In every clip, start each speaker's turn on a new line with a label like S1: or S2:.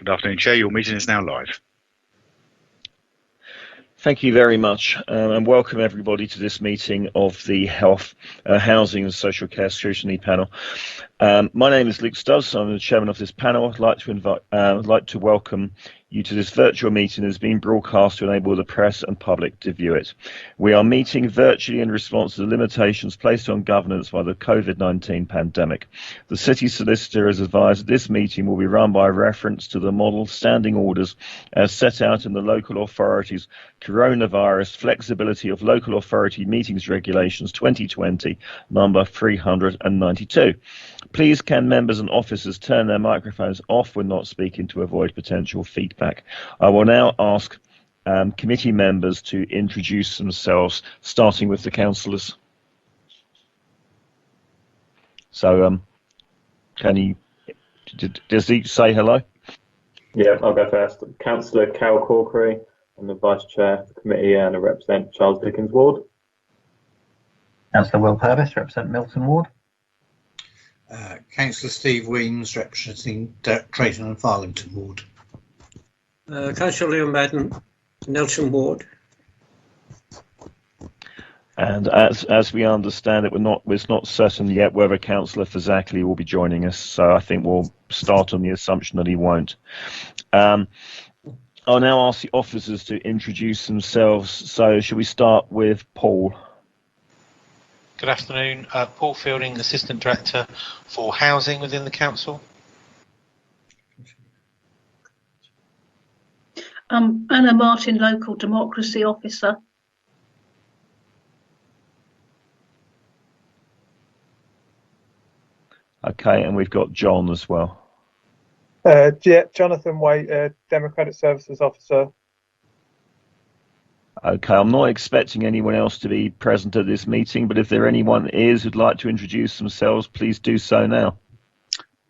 S1: Good afternoon, Chair. Your meeting is now live.
S2: Thank you very much, and welcome everybody to this meeting of the Health, Housing and Social Care Scrutiny Panel. My name is Luke Stubbs. I'm the chairman of this panel. I'd like to welcome you to this virtual meeting that has been broadcast to enable the press and public to view it. We are meeting virtually in response to the limitations placed on governance by the COVID-19 pandemic. The City Solicitor has advised that this meeting will be run by reference to the model standing orders as set out in the local authorities Coronavirus Flexibility of Local Authority Meetings Regulations 2020, number 392. Please can members and officers turn their microphones off when not speaking to avoid potential feedback. I will now ask committee members to introduce themselves, starting with the councillors. So, does each say hello?
S3: Yeah, I'll go first. Councillor Carol Corkery. I'm the Vice Chair of the committee and I represent Charles Dickens Ward.
S4: Councillor Will Purvis, represent Milton Ward.
S5: Councillor Steve Weems, representing Drayton and Farlington Ward.
S6: Councillor Liam Madden, Nelson Ward.
S2: And as we understand it, it's not certain yet whether Councillor Fazackley will be joining us. So I think we'll start on the assumption that he won't. I'll now ask the officers to introduce themselves. So should we start with Paul?
S7: Good afternoon, Paul Fielding, Assistant Director for Housing within the Council.
S8: Anna Martin, Local Democracy Officer.
S2: Okay, and we've got John as well.
S9: Jonathan Waite, Democratic Services Officer.
S2: Okay, I'm not expecting anyone else to be present at this meeting, but if there anyone is who'd like to introduce themselves, please do so now.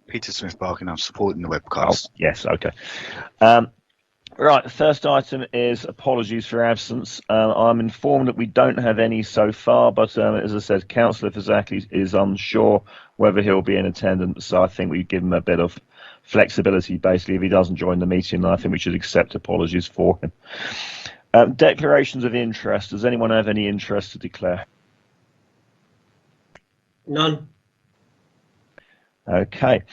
S1: Peter Smith-Barkin, I'm supporting the webcast.
S2: Oh, yes, okay. Right, the first item is apologies for absence. I'm informed that we don't have any so far, but as I said, Councillor Fazackley is unsure whether he'll be in attendance, so I think we give him a bit of flexibility. Basically, if he doesn't join the meeting, I think we should accept apologies for him. Declarations of interest. Does anyone have any interest to declare?
S6: None.
S2: Okay.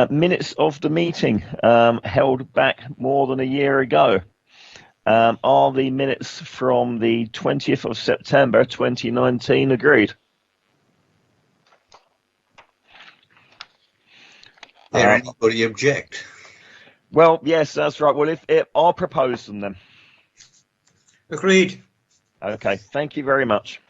S2: Minutes of the meeting held back more than a year ago. Are the minutes from the 20th of September 2019 agreed?
S5: Dare anybody object?
S2: Well, yes, that's right. Well, if I'll propose them then.
S6: Agreed.
S2: Okay, thank you very much.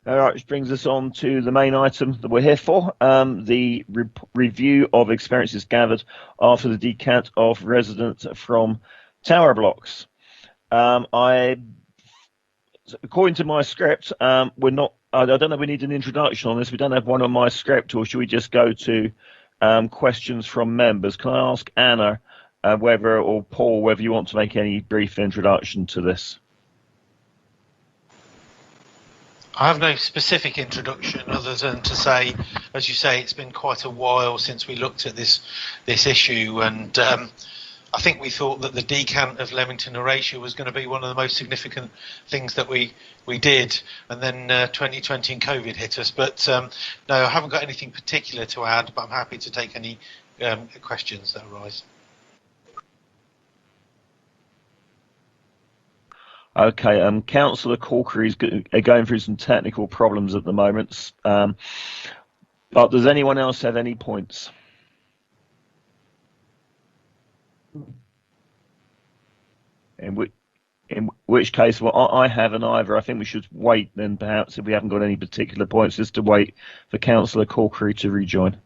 S2: All right, which brings us on to the main item that we're here for, the review of experiences gathered after the decant of residents from tower blocks. According to my script, we're not. I don't know if we need an introduction on this. We don't have one on my script, or should we just go to questions from members? Can I ask Anna or Paul whether you want to make any brief introduction to this?
S7: I have no specific introduction other than to say, as you say, it's been quite a while since we looked at this issue, and I think we thought that the decant of Leamington Horatio was going to be one of the most significant things that we did, and then 2020 and COVID hit us. But no, I haven't got anything particular to add, but I'm happy to take any questions that arise.
S2: Okay, Councillor Corkery is going through some technical problems at the moment, but does anyone else have any points? In which case, well, I haven't either. I think we should wait then, perhaps, if we haven't got any particular points, just to wait for Councillor Corkery to rejoin.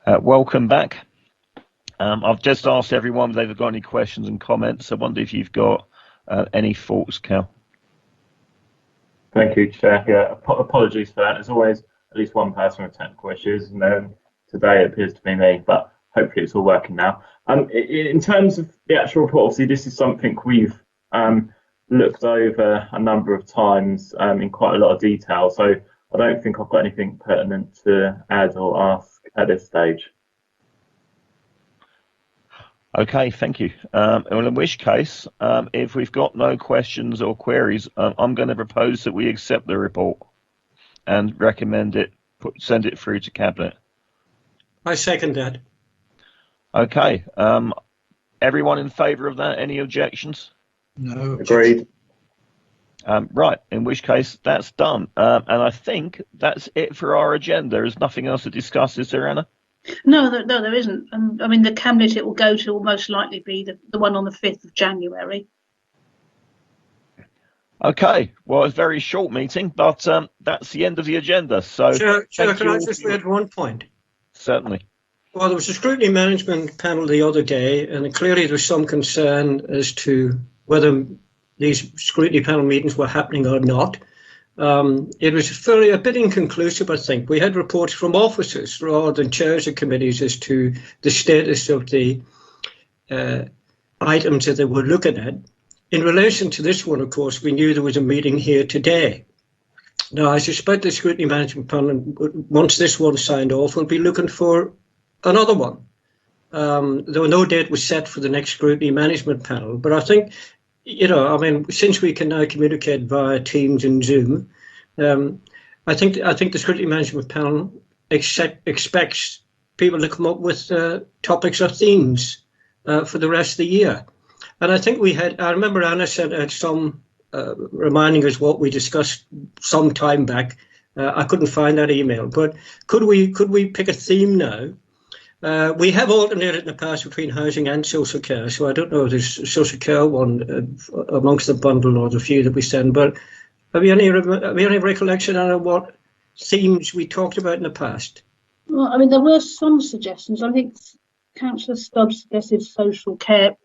S2: Welcome back. I've just asked everyone if they've got any questions and comments. I wonder if you've got any thoughts, Cal.
S3: Thank you, Chair. Yeah, apologies for that. There's always at least one person with technical issues, and then today it appears to be me, but hopefully it's all working now. In terms of the actual report, obviously this is something we've looked over a number of times in quite a lot of detail, so I don't think I've got anything pertinent to add or ask at this stage.
S2: Okay, thank you. Well, in which case, if we've got no questions or queries, I'm going to propose that we accept the report and recommend it, send it through to Cabinet.
S6: I second that.
S2: Okay. Everyone in favour of that? Any objections?
S5: No.
S3: Agreed.
S2: Right, in which case that's done. And I think that's it for our agenda. There's nothing else to discuss, is there, Anna?
S8: No, there isn't. I mean, the cabinet it will go to will most likely be the one on the 5th of January.
S2: Okay, well, it's a very short meeting, but that's the end of the agenda. So,
S6: Chair,
S2: thank
S6: can
S2: you
S6: I
S2: all
S6: just
S2: for your-
S6: add one point?
S2: Certainly.
S6: Well, there was a scrutiny management panel the other day, and clearly there's some concern as to whether these scrutiny panel meetings were happening or not. It was a bit inconclusive, I think. We had reports from officers rather than chairs of committees as to the status of the items that they were looking at. In relation to this one, of course, we knew there was a meeting here today. Now, I suspect the scrutiny management panel, once this one's signed off, will be looking for another one. Though no date was set for the next scrutiny management panel, but I think, since we can now communicate via Teams and Zoom, I think the scrutiny management panel expects people to come up with topics or themes for the rest of the year. And I think I remember Anna sent out some reminding us what we discussed some time back. I couldn't find that email, but could we pick a theme now? We have alternated in the past between housing and social care, so I don't know if there's a social care one amongst the bundle or the few that we send, but have you any recollection on what themes we talked about in the past?
S8: Well, I mean, there were some suggestions. I think Councillor Stubbs suggested social care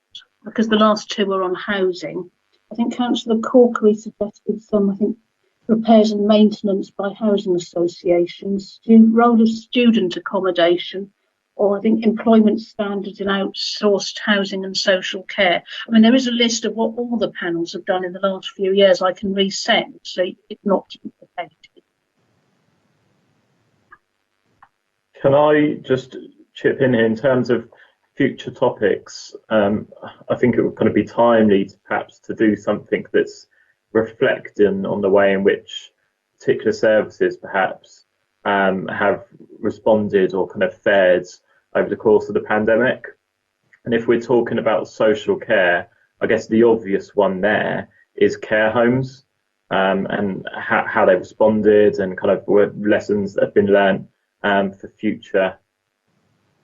S8: because the last two were on housing. I think Councillor Corkery suggested some, I think, repairs and maintenance by housing associations, role of student accommodation, or I think employment standards in outsourced housing and social care. I mean, there is a list of what all the panels have done in the last few years. I can resend, so it's not duplicated.
S3: Can I just chip in here in terms of future topics? I think it would kind of be timely perhaps to do something that's reflecting on the way in which particular services perhaps have responded or kind of fared over the course of the pandemic. And if we're talking about social care, I guess the obvious one there is care homes, and how they responded and kind of what lessons that have been learned for future.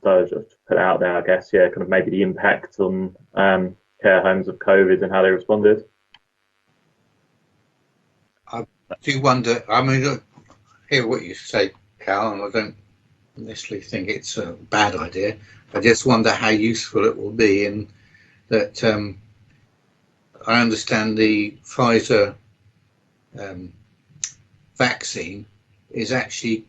S3: So just to put it out there, I guess, yeah, kind of maybe the impact on care homes of COVID and how they responded.
S5: I do wonder, I mean, I hear what you say, Cal, and I don't necessarily think it's a bad idea. I just wonder how useful it will be in that I understand the Pfizer vaccine is actually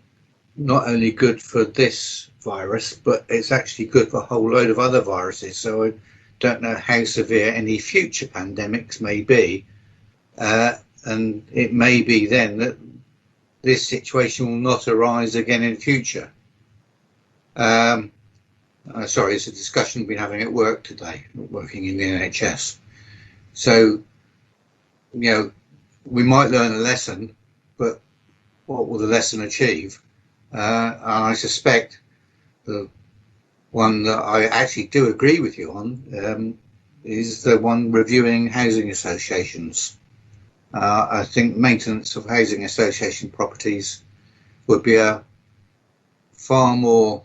S5: not only good for this virus, but it's actually good for a whole load of other viruses. So I don't know how severe any future pandemics may be. And it may be then that this situation will not arise again in future. Sorry, it's a discussion we've been having at work today, working in the NHS. So, we might learn a lesson, but what will the lesson achieve? And I suspect the one that I actually do agree with you on is the one reviewing housing associations. I think maintenance of housing association properties would be a far more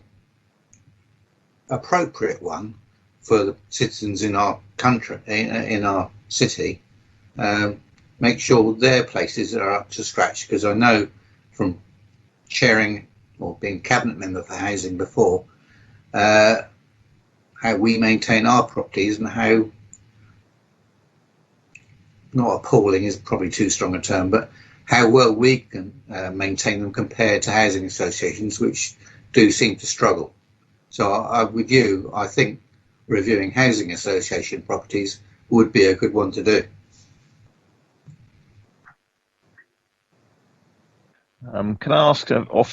S5: appropriate one for the citizens in our country, in our city. Make sure their places are up to scratch, because I know from chairing or being cabinet member for housing before how we maintain our properties and how, not appalling is probably too strong a term, but how well we can maintain them compared to housing associations, which do seem to struggle. So with you, I think reviewing housing association properties would be a good one to do.
S2: Can I ask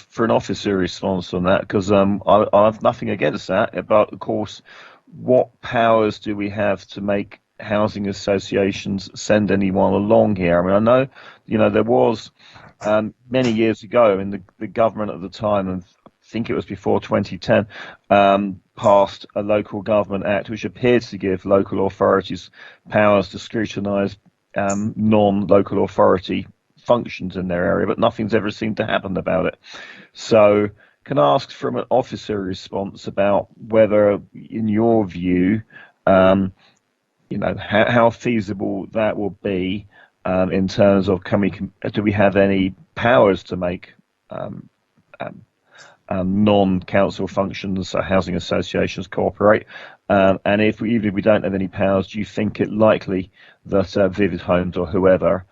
S2: for an officer response on that? Because I have nothing against that, but of course, what powers do we have to make housing associations send anyone along here? I mean, I know, there was many years ago in the government at the time, and I think it was before 2010, passed a local government act which appeared to give local authorities powers to scrutinise non-local authority functions in their area, but nothing's ever seemed to happen about it. So can I ask from an officer response about whether, in your view, how feasible that will be in terms of do we have any powers to make non-council functions, so housing associations, cooperate? And even if we don't have any powers, do you think it likely that Vivid Homes or whoever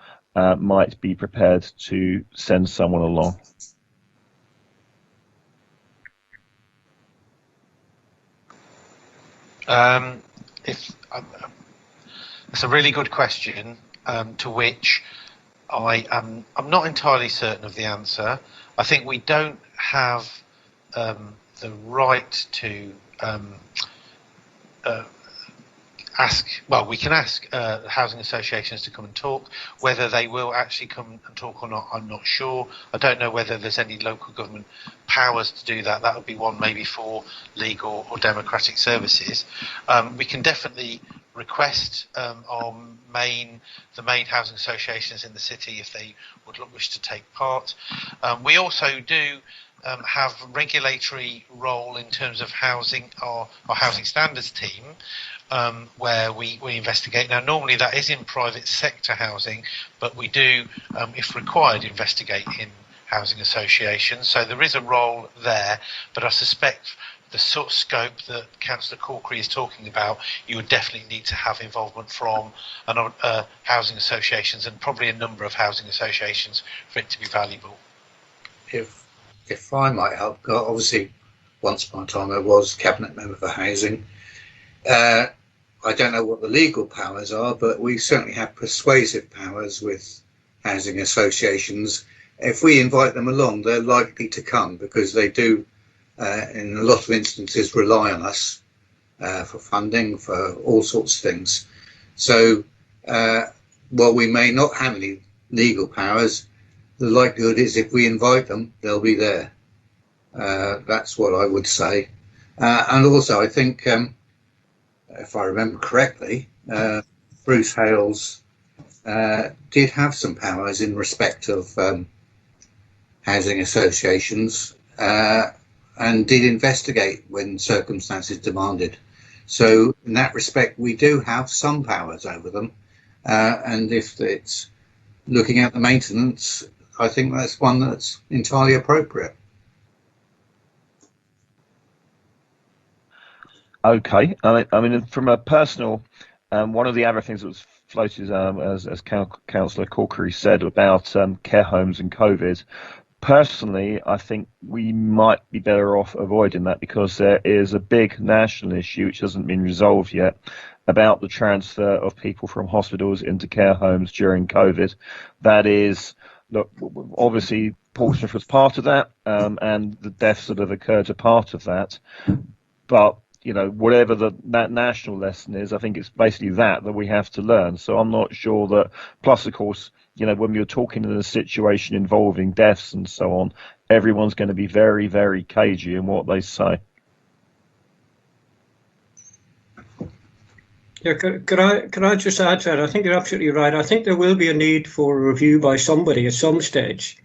S2: might be prepared to send someone along?
S7: It's a really good question, to which I'm not entirely certain of the answer. I think we don't have the right to ask. Well, we can ask housing associations to come and talk. Whether they will actually come and talk or not, I'm not sure. I don't know whether there's any local government powers to do that. That would be one maybe for legal or democratic services. We can definitely request the main housing associations in the city if they would wish to take part. We also do have regulatory role in terms of housing, our housing standards team, where we investigate. Now, normally that is in private sector housing, but we do, if required, investigate in housing associations. So there is a role there, but I suspect the sort of scope that Councillor Corkery is talking about, you would definitely need to have involvement from housing associations, and probably a number of housing associations, for it to be valuable.
S5: If I might help, obviously once upon a time I was cabinet member for housing. I don't know what the legal powers are, but we certainly have persuasive powers with housing associations. If we invite them along, they're likely to come, because they do, in a lot of instances, rely on us for funding, for all sorts of things. So while we may not have any legal powers, the likelihood is if we invite them, they'll be there. That's what I would say. And also, I think, if I remember correctly, Bruce Hales did have some powers in respect of housing associations, and did investigate when circumstances demanded. So in that respect, we do have some powers over them. And if it's looking at the maintenance, I think that's one that's entirely appropriate.
S2: Okay. I mean, from a personal, one of the other things that was floated, as Councillor Corkery said, about care homes and COVID, personally, I think we might be better off avoiding that, because there is a big national issue which hasn't been resolved yet about the transfer of people from hospitals into care homes during COVID. That is, look, obviously Portsmouth was part of that, and the deaths that have occurred are part of that. But whatever that national lesson is, I think it's basically that we have to learn. So I'm not sure that. Plus, of course, when you're talking in a situation involving deaths and so on, everyone's going to be very, very cagey in what they say.
S6: Yeah, could I just add to that? I think you're absolutely right. I think there will be a need for a review by somebody at some stage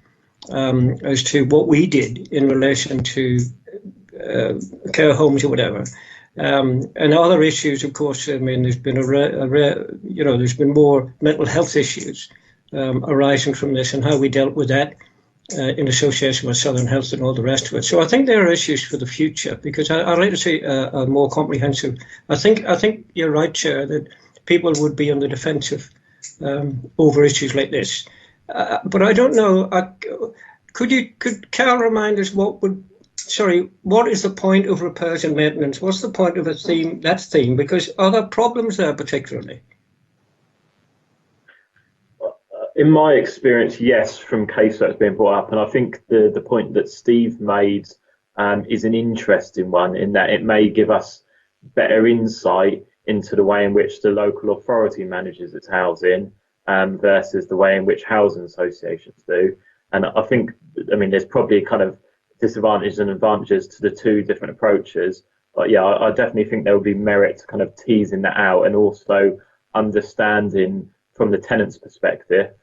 S6: as to what we did in relation to care homes or whatever. And other issues, of course. I mean, there's been there's been more mental health issues arising from this, and how we dealt with that. in association with Southern Health and all the rest of it. So I think there are issues for the future, because I'd like to see a more comprehensive. I think you're right, Chair, that people would be on the defensive over issues like this. But I don't know. Could Carol remind us what is the point of repairs and maintenance? What's the point of that theme? Because are there problems there particularly?
S3: In my experience, yes, from case that's been brought up, and I think the point that Steve made is an interesting one, in that it may give us better insight into the way in which the local authority manages its housing versus the way in which housing associations do. And I think, there's probably kind of disadvantages and advantages to the two different approaches. But yeah, I definitely think there would be merit to kind of teasing that out, and also understanding from the tenant's perspective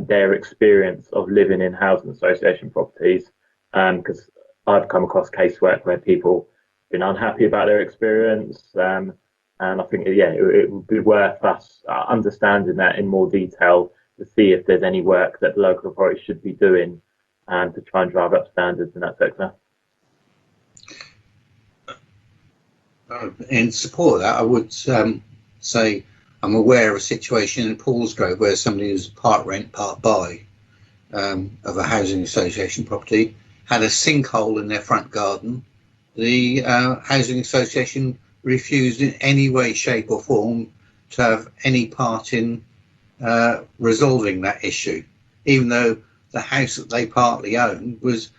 S3: their experience of living in housing association properties. Because I've come across casework where people have been unhappy about their experience. And I think, it would be worth us understanding that in more detail to see if there's any work that the local authority should be doing to try and drive up standards in that sector.
S5: In support of that, I would say I'm aware of a situation in Paulsgrove where somebody who's part rent, part buy of a housing association property had a sinkhole in their front garden. The housing association refused in any way, shape or form to have any part in resolving that issue, even though the house that they partly owned was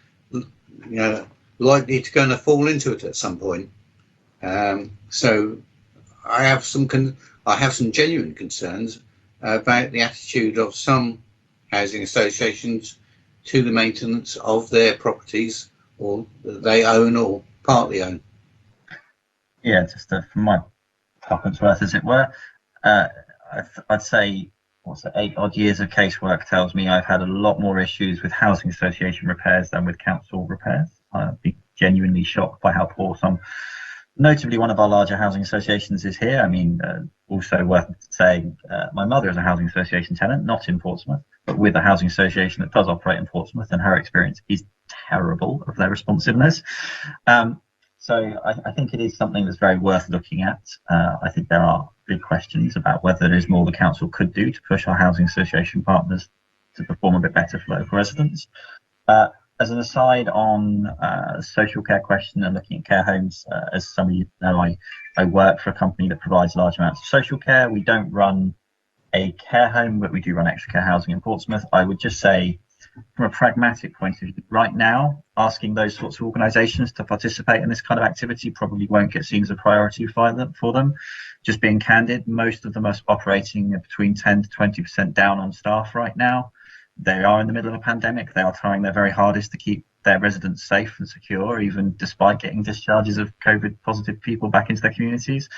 S5: likely to go and fall into it at some point. So I have some genuine concerns about the attitude of some housing associations to the maintenance of their properties, or that they own or partly own.
S4: Yeah, just from my tuppence worth, as it were, I'd say 8 odd years of casework tells me I've had a lot more issues with housing association repairs than with council repairs. I'd be genuinely shocked by how poor some, notably one of our larger housing associations, is here. Also worth saying, my mother is a housing association tenant, not in Portsmouth, but with a housing association that does operate in Portsmouth, and her experience is terrible of their responsiveness. So I think it is something that's very worth looking at. I think there are big questions about whether there is more the council could do to push our housing association partners to perform a bit better for local residents. As an aside on social care question and looking at care homes, as some of you know, I work for a company that provides large amounts of social care. We don't run a care home, but we do run extra care housing in Portsmouth. I would just say, from a pragmatic point of view, right now, asking those sorts of organisations to participate in this kind of activity probably won't get seen as a priority for them. Just being candid, most of them are operating at between 10 to 20% down on staff right now. They are in the middle of a pandemic. They are trying their very hardest to keep their residents safe and secure, even despite getting discharges of COVID positive people back into their communities.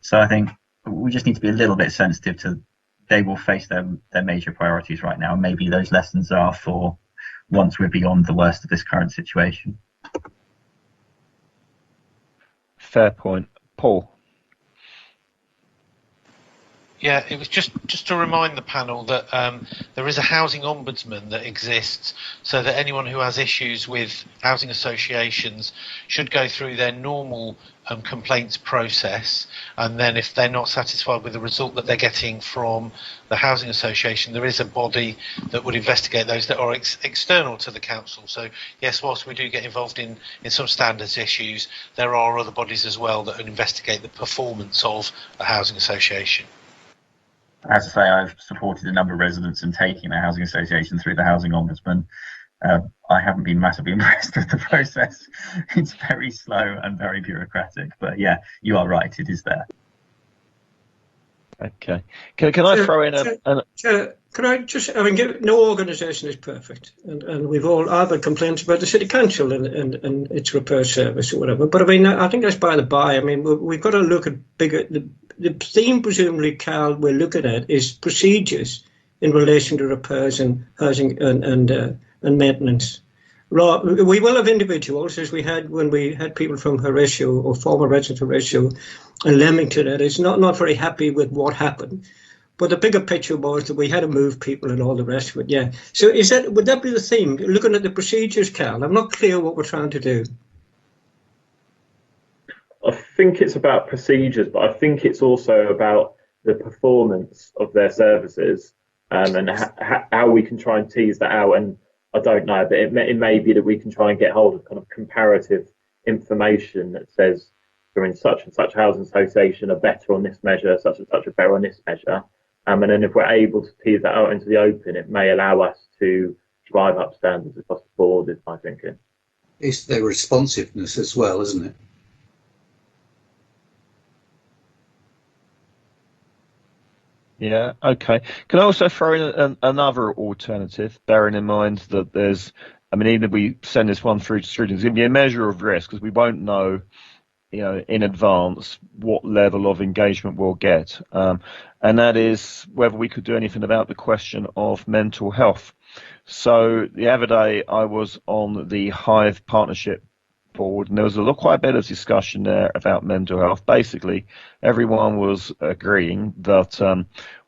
S4: So I think we just need to be a little bit sensitive to, they will face their major priorities right now. Maybe those lessons are for once we're beyond the worst of this current situation.
S2: Fair point. Paul.
S7: Yeah, it was just to remind the panel that there is a housing ombudsman that exists, so that anyone who has issues with housing associations should go through their normal complaints process, and then if they're not satisfied with the result that they're getting from the housing association, there is a body that would investigate those that are external to the council. So yes, whilst we do get involved in some standards issues, there are other bodies as well that would investigate the performance of a housing association.
S4: As I say, I've supported a number of residents in taking a housing association through the housing ombudsman. I haven't been massively impressed with the process. It's very slow and very bureaucratic, but yeah, you are right, it is there.
S2: Okay. Can I throw in
S6: can I just, no organisation is perfect, and we've all either complaints about the city council and its repair service or whatever, but I think that's by the by. We've got to look at bigger, the theme presumably, Carl, we're looking at is procedures in relation to repairs and housing and maintenance. We will have individuals, as we had when we had people from Horatio or former residents of Horatio and Leamington, that is not very happy with what happened. But the bigger picture was that we had to move people and all the rest of it. Yeah. So would that be the theme? Looking at the procedures, Cal, I'm not clear what we're trying to do.
S3: I think it's about procedures, but I think it's also about the performance of their services, and how we can try and tease that out. And I don't know, but it may be that we can try and get hold of kind of comparative information that says, for in such and such housing association are better on this measure, such and such are better on this measure. And then if we're able to tease that out into the open, it may allow us to drive up standards across the board, is my thinking.
S5: It's their responsiveness as well, isn't it?
S2: Yeah, okay. Can I also throw in another alternative, bearing in mind that there's, I mean, even if we send this one through to students, it's going to be a measure of risk because we won't know, in advance what level of engagement we'll get. And that is whether we could do anything about the question of mental health. So the other day I was on the Hive Partnership board, and there was quite a bit of discussion there about mental health. Basically, everyone was agreeing that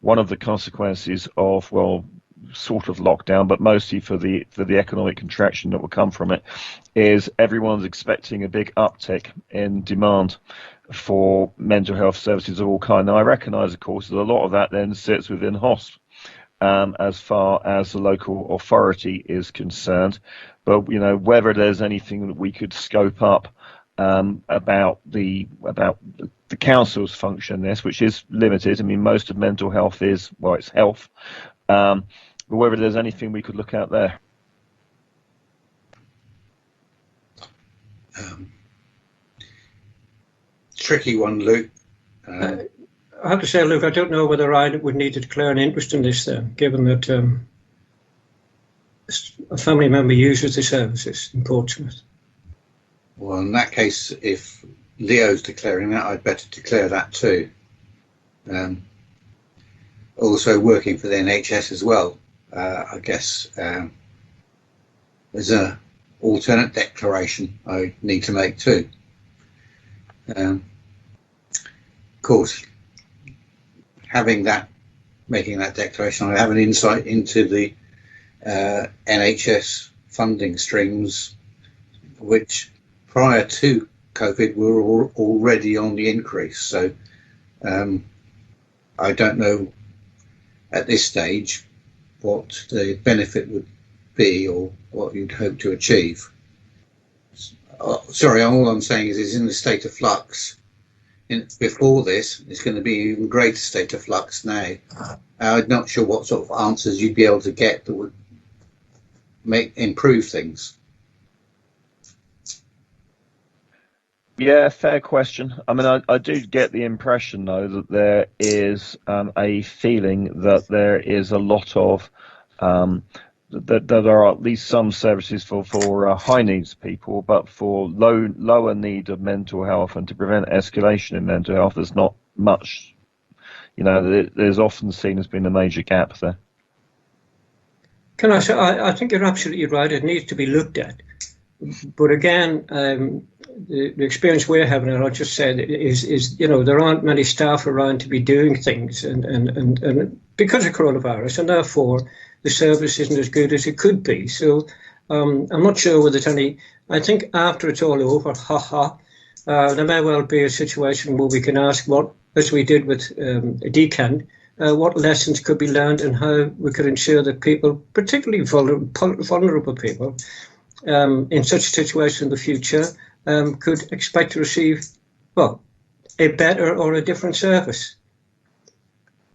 S2: one of the consequences of, well, sort of lockdown, but mostly for the economic contraction that will come from it, is everyone's expecting a big uptick in demand for mental health services of all kinds. Now, I recognise, of course, that a lot of that then sits within HOSP. As far as the local authority is concerned, but whether there's anything that we could scope up about the council's function in this, which is limited. I mean, most of mental health is, well, it's health, but whether there's anything we could look at there.
S5: Tricky one, Luke.
S6: I have to say, Luke, I don't know whether I would need to declare an interest in this then, given that a family member uses the services in Portsmouth.
S5: Well, in that case, if Leo's declaring that, I'd better declare that too. Also working for the NHS as well, I guess there's an alternate declaration I need to make too. Of course, making that declaration, I have an insight into the NHS funding streams, which prior to COVID were already on the increase. So I don't know at this stage what the benefit would be or what you'd hope to achieve. Sorry, all I'm saying is it's in the state of flux. Before this, it's going to be even greater state of flux now. I'm not sure what sort of answers you'd be able to get that would improve things.
S2: Yeah, fair question. I mean, I do get the impression, though, that there is a feeling that there is a lot of that there are at least some services for high needs people, but for lower need of mental health and to prevent escalation in mental health, there's not much. There's often seen as being a major gap there.
S6: Can I say, I think you're absolutely right. It needs to be looked at. But again, the experience we're having, and I just said, is there aren't many staff around to be doing things, and because of coronavirus, and therefore the service isn't as good as it could be. So I'm not sure whether there's any. I think after it's all over, there may well be a situation where we can ask what, as we did with DCAN, what lessons could be learned and how we could ensure that people, particularly vulnerable people, in such a situation in the future, could expect to receive, well, a better or a different service.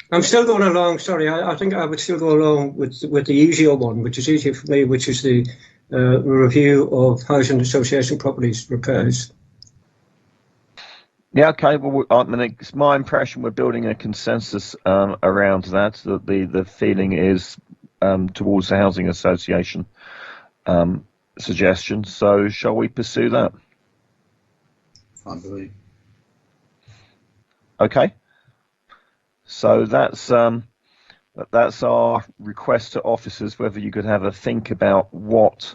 S6: I'm still going along, sorry, I think I would still go along with the easier one, which is easier for me, which is the review of housing association properties repairs.
S2: Yeah, okay. Well, I mean, it's my impression we're building a consensus around that the feeling is towards the housing association suggestion. So shall we pursue that?
S5: I believe.
S2: Okay. So that's our request to officers, whether you could have a think about what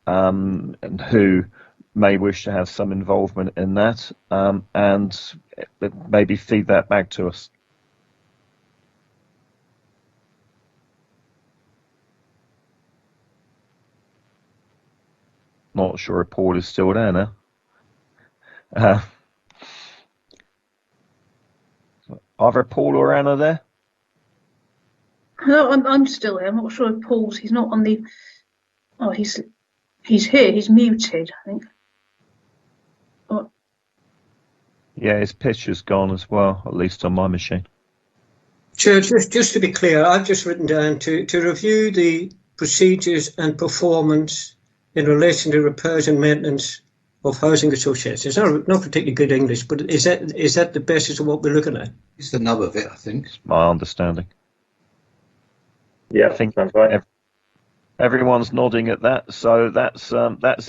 S2: and who may wish to have some involvement in that, and maybe feed that back to us. Not sure if Paul is still there now. Either Paul or Anna there?
S8: No, I'm still here. I'm not sure if Paul's. He's not on the. Oh, he's here. He's muted, I think. Oh.
S2: Yeah, his picture's gone as well, at least on my machine.
S6: Chair, just to be clear, I've just written down to review the procedures and performance in relation to repairs and maintenance of housing associations. It's not particularly good English, but is that the basis of what we're looking at?
S5: It's the nub of it, I think.
S2: It's my understanding.
S3: Yeah,
S2: I think
S3: sounds right.
S2: everyone's nodding at that, so that's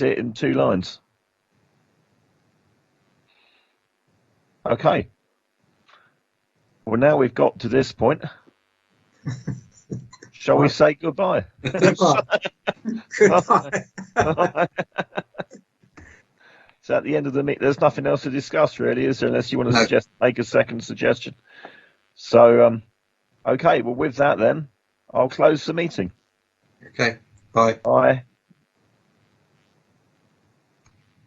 S2: it in 2 lines. Okay. Well, now we've got to this point. Shall we say goodbye?
S6: Goodbye. Goodbye.
S2: So at the end of the meeting, there's nothing else to discuss, really, is there? Unless you want to make a second suggestion. So, okay. Well, with that, then I'll close the meeting.
S5: Okay. Bye.
S2: Bye.